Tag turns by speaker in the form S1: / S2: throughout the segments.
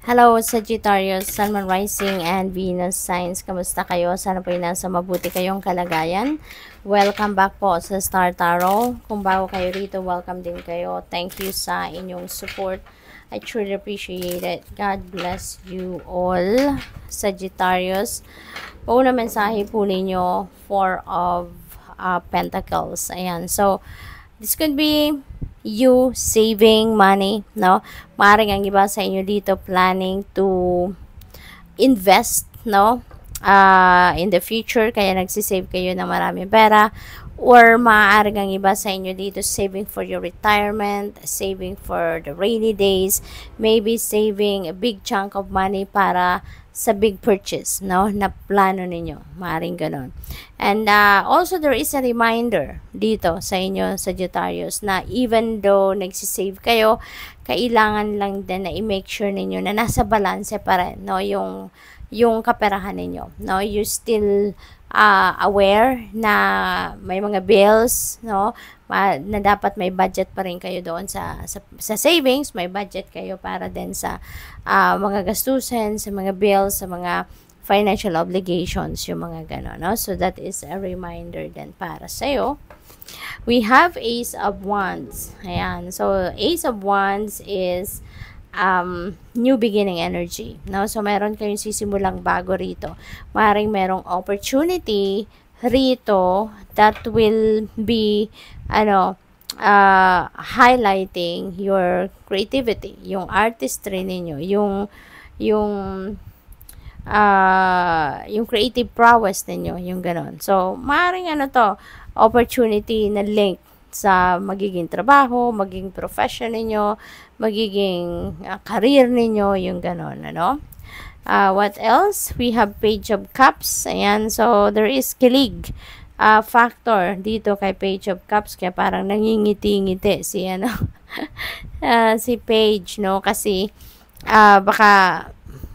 S1: Hello, Sagittarius, Sun, Moon, Rising, and Venus signs. Kamusta kayo? Sana po ay nasa mabuti kayong kalagayan. Welcome back po sa Star Tarot. Kung bago kayo rito, welcome din kayo. Thank you sa inyong support. I truly appreciate it. God bless you all, Sagittarius. Una mensahe po ninyo, Four of Pentacles. Ayan. So, this could be you saving money, no? Maaaring ang iba sa inyo dito planning to invest, no? In the future, kaya nagsisave kayo ng maraming pera. Or maaaring ang iba sa inyo dito saving for your retirement, saving for the rainy days, maybe saving a big chunk of money para sa big purchase, no, na plano ninyo. Maaaring ganon. And also there is a reminder dito sa inyo, Sagittarius, na even though nagsisave kayo, kailangan lang din na i-make sure ninyo na nasa balance pa rin, no, yung kaperahan ninyo, no, you still aware na may mga bills, no, na dapat may budget pa rin kayo doon sa savings, may budget kayo para din sa mga gastusin, sa mga bills, sa mga financial obligations, yung mga gano'n, no? So that is a reminder din para sa'yo. We have Ace of Wands. Ayan. So Ace of Wands is new beginning energy, no? So meron kayong sisimulang bago rito. Maring merong opportunity rito that will be highlighting your creativity, yung artistry ninyo, yung creative prowess ninyo, yung ganon. So maring opportunity na link sa magiging trabaho, magiging profession ninyo, magiging career ninyo, yung ganon, ano? What else? We have Page of Cups. Ayan, so there is kilig factor dito kay Page of Cups, kaya parang nangingiti-ngiti si si Page, no? Kasi baka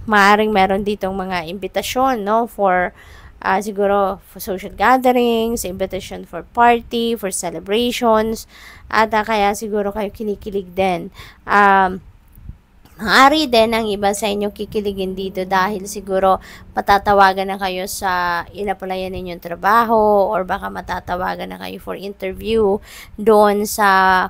S1: maaring meron ditong mga imbitasyon, no, for siguro for social gatherings, invitation for party, for celebrations, at kaya siguro kayo kinikilig din. Maaari din ang iba sa inyo kikiligin dito dahil siguro matatawagan na kayo sa inaplayan ninyong trabaho, or baka matatawagan na kayo for interview doon sa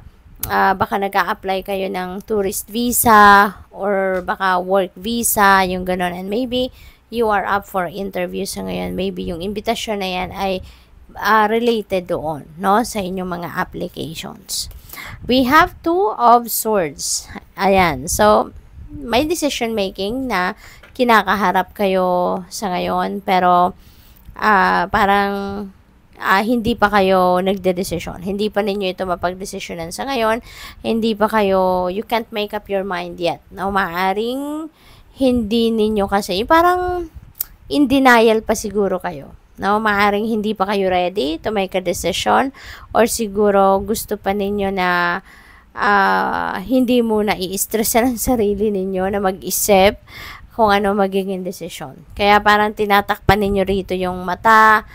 S1: baka nag-a-apply kayo ng tourist visa or baka work visa, yung ganon, and maybe you are up for interview sa ngayon. Maybe yung invitation na yan ay related doon, no, sa inyong mga applications. We have Two of Swords. Ayan. So, may decision making na kinakaharap kayo sa ngayon, pero parang hindi pa kayo nagde-desisyon. Hindi pa ninyo ito mapag-desisyonan sa ngayon. Hindi pa kayo, you can't make up your mind yet. No, maaring hindi ninyo kasi, parang in denial pa siguro kayo. No, maaring hindi pa kayo ready to make a decision, or siguro gusto pa ninyo na hindi muna i-stress ang sarili ninyo na mag-isip kung ano magiging desisyon. Kaya parang tinatakpan ninyo rito yung mata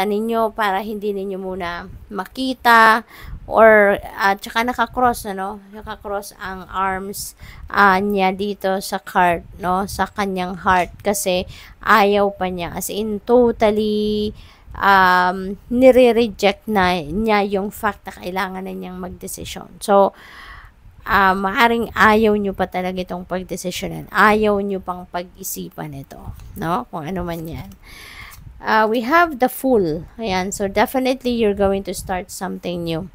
S1: ninyo para hindi ninyo muna makita, or tsaka nakakross, nakakross ang arms niya dito sa card, no, sa kanyang heart, kasi ayaw pa niya, as in totally nire-reject na niya yung fact na kailangan na niyang magdesisyon. So maaring ayaw nyo pa talaga itong pagdesisyonan, ayaw nyo pang pag-isipan ito, no, kung ano man yan. We have the Fool. Ayan, so definitely you're going to start something new.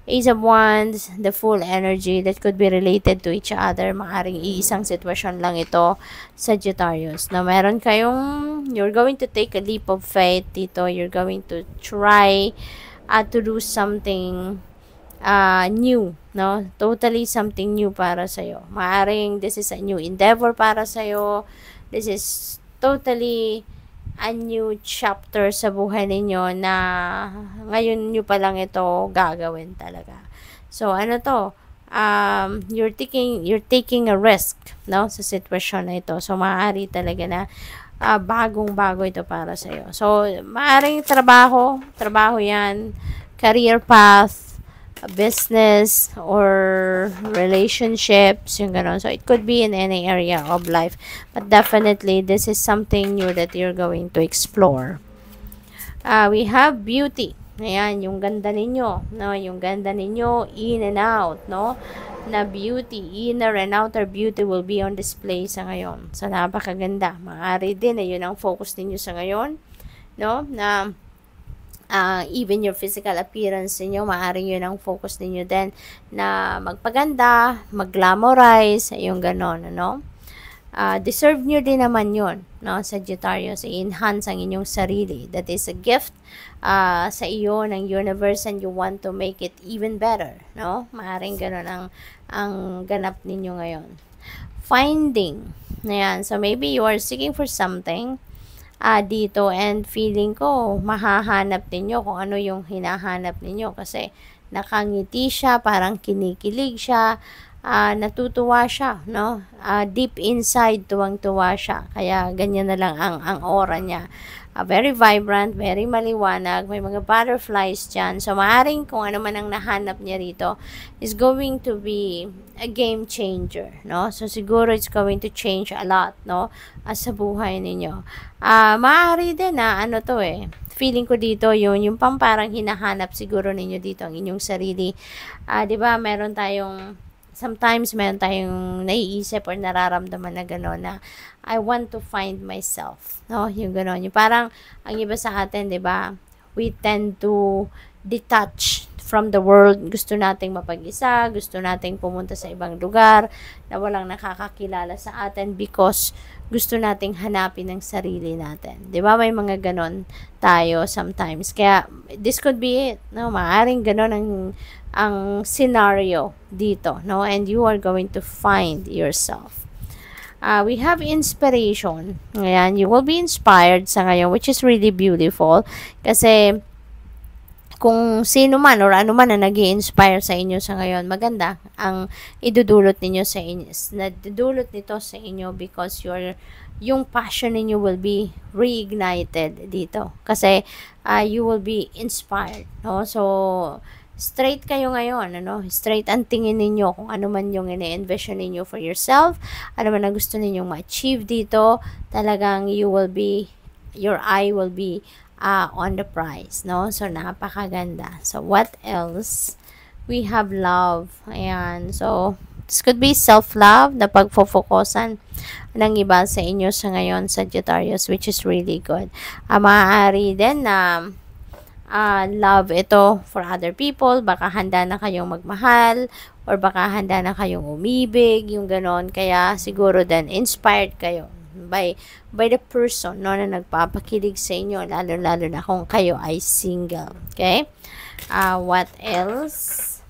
S1: Ace of Wands, the Fool energy that could be related to each other. Maaring iisang sitwasyon lang ito, Sagittarius, na meron kayong, you're going to take a leap of faith dito. You're going to try to do something new, no? Totally something new para sa'yo. Maaring this is a new endeavor para sa'yo. This is totally a new chapter sa buhay ninyo na ngayon nyo pa lang ito gagawin talaga. So, you're taking a risk, no, sa sitwasyon na ito. So, maaari talaga na bagong-bago ito para sa'yo. So, maaring trabaho yan, career path, business or relationships, yung ganon. So, it could be in any area of life. But definitely, this is something new that you're going to explore. We have beauty. Ayan, yung ganda ninyo, no? Yung ganda ninyo, in and out, no? Na beauty, inner and outer beauty will be on display sa ngayon. So, napakaganda. Maaari din na yun ang focus ninyo sa ngayon, no? Na even your physical appearance ninyo, maaaring yun ang focus ninyo din na magpaganda, mag-glamorize, yung ganon, ano? Deserve nyo din naman yun, no? Sagittarius, i-enhance ang inyong sarili. That is a gift sa iyo ng universe and you want to make it even better, no? Maaaring ganon ang ganap ninyo ngayon. Finding, ayan, so maybe you are seeking for something dito and feeling ko mahahanap ninyo kung ano yung hinahanap ninyo kasi nakangiti siya, parang kinikilig siya, natutuwa siya, no? Deep inside, tuwang-tuwa siya. Kaya ganyan na lang ang aura niya. Very vibrant, very maliwanag, may mga butterflies dyan. So, maaaring kung ano man ang nahanap niya rito is going to be a game changer, no? So, siguro it's going to change a lot, no? Sa buhay ninyo. Maaari din na, feeling ko dito yung parang hinahanap siguro ninyo dito ang inyong sarili. Diba, sometimes meron tayong naiisip or nararamdaman na gano'n na I want to find myself, no? Yung gano'n. Yung parang, ang iba sa atin, di ba? We tend to detach from the world. Gusto nating mapag-isa, gusto nating pumunta sa ibang lugar na walang nakakakilala sa atin because gusto nating hanapin ang sarili natin. Di ba? May mga gano'n tayo sometimes. Kaya, this could be it, no? Maaring gano'n ang scenario dito, no? And you are going to find yourself. We have inspiration. Ayan, you will be inspired sa ngayon, which is really beautiful. Kasi, kung sino man or ano man na nag-i-inspire sa inyo sa ngayon, maganda ang idudulot ninyo sa inyo. Nadudulot nito sa inyo because yung passion ninyo will be reignited dito. Kasi, you will be inspired, no? So, straight kayo ngayon, straight ang tingin ninyo kung ano man yung ine-envision ninyo for yourself, ano man ang gusto ninyong ma-achieve dito, talagang your eye will be on the prize, no? So, napakaganda. So, what else? We have love. Ayan. So, this could be self-love na pagfofokusan ng iba sa inyo sa ngayon, Sagittarius, which is really good. Maaari din na love ito for other people, baka handa na kayong magmahal or baka handa na kayong umibig, yung ganon. Kaya siguro din inspired kayo by the person, no, na nagpapakilig sa inyo, lalo na kung kayo ay single. Okay? What else?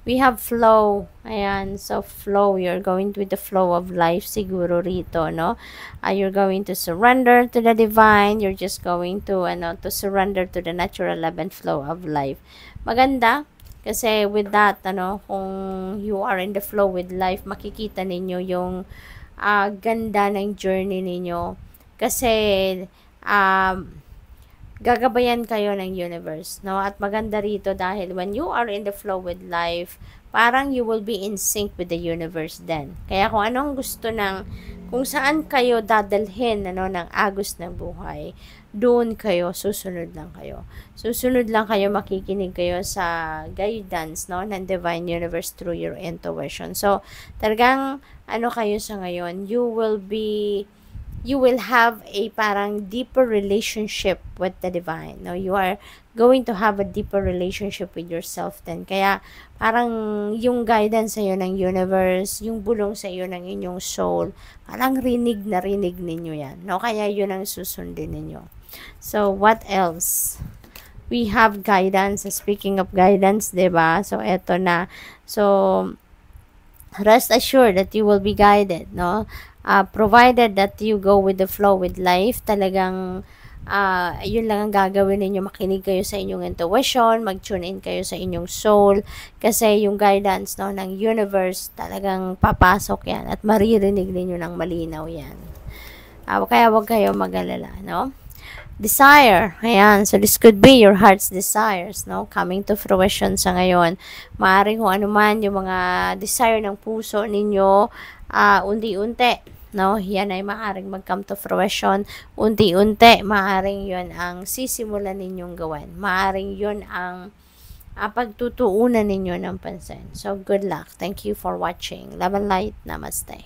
S1: We have flow. Ayan. So, flow. You're going with the flow of life siguro rito, no? You're going to surrender to the divine. You're just going to, to surrender to the natural ebb and flow of life. Maganda. Kasi with that, kung you are in the flow with life, makikita ninyo yung ganda ng journey ninyo. Kasi, gagabayan kayo ng universe, no? At maganda rito dahil when you are in the flow with life, parang you will be in sync with the universe then. Kaya kung anong gusto kung saan kayo dadalhin, ng agos ng buhay, doon kayo, susunod lang kayo. Susunod lang kayo, makikinig kayo sa guidance, no, ng divine universe through your intuition. So, talagang, kayo sa ngayon, you will have a parang deeper relationship with the divine. No, you are going to have a deeper relationship with yourself then. Kaya parang yung guidance sa iyo ng universe, yung bulong sa iyo ng inyong soul, parang rinig ninyo yan. No, kaya yun ang susundin ninyo. So, what else? We have guidance. Speaking of guidance, 'di ba? So, eto na. So, rest assured that you will be guided, no? Provided that you go with the flow with life, talagang yun lang ang gagawin ninyo, makinig kayo sa inyong intuition, mag-tune in kayo sa inyong soul, kasi yung guidance, no, ng universe, talagang papasok yan at maririnig ninyo ng malinaw yan. Kaya wag kayo mag-alala, no? desire. Ayan. So, this could be your heart's desires, no? Coming to fruition sa ngayon. Maaaring kung ano man yung mga desire ng puso ninyo, unti-unti, no? Yan ay maaaring mag-come to fruition. Unti-unti, maaaring yun ang sisimulan ninyong gawin. Maaaring yun ang pagtutuunan ninyo ng pansin. So, good luck. Thank you for watching. Love and light. Namaste.